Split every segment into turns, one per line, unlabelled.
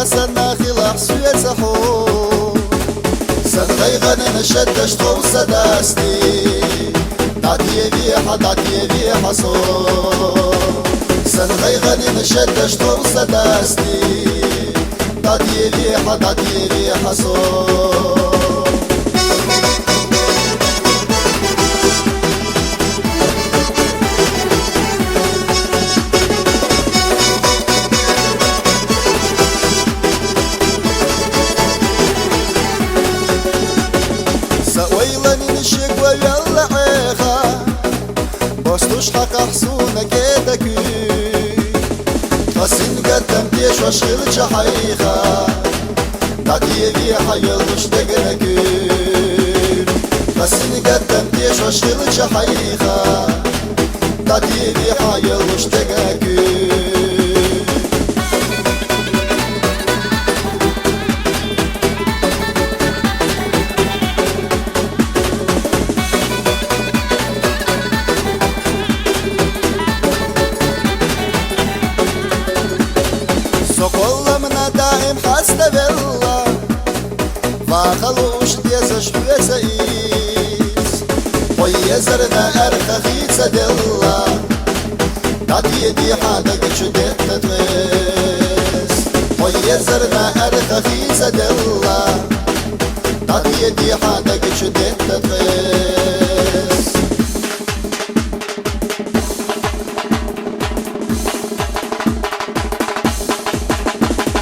سنا خلاح سوية سحور سن غيغن نشدش توسى داستي داتي بيحة صور سن غيغن نشدش توسى داستي داتي بيحة صور ويلني نشق ويلا عيخا بوستوش حق حسونا كيدا كي خاسين قدم تيش وشغل جحيخا داتي بيحا يلوش دقنكي خاسين قدم تيش وشغل جحيخا داتي بيحا يلوش دقنكي دائم حاسة بالله فاخلوش ديزش بيسايس ويزرنا أرخخيسة دلله داتي دي حادق شدت تتغيس ويزرنا أرخخيسة دلله داتي دي حادق شدت تتغيس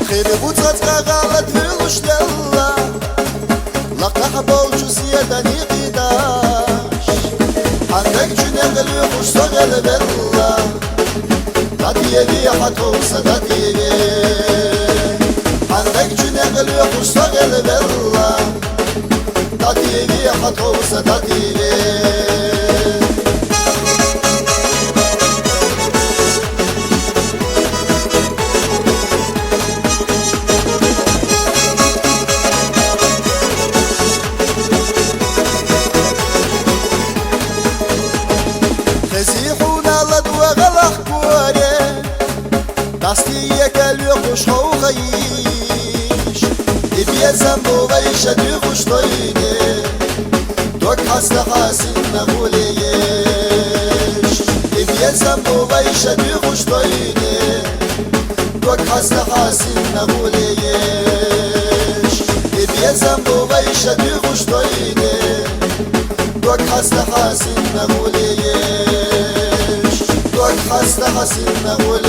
خير بوتاتك غلط فيلوش دلا لقح بوجو زيادني قداش عندك جنغل يخش صغل بلا داتي بيحة توسى داتي بي عندك جنغل يخش صغل بلا داتي بيحة توسى داتي بي خزيحونا لدوى غلح كوري داستي يكال يخش هو غيش إبيا زنبو غيشة يخش طيني دوك حسن حاسن نغوليش إبيا زنبو غيشة يخش طيني دوك حسن حاسن نغوليش إبيا زنبو غيشة يخش طيني دوك حسن حاسن نغوليش دوك حسن حاسن نغوليش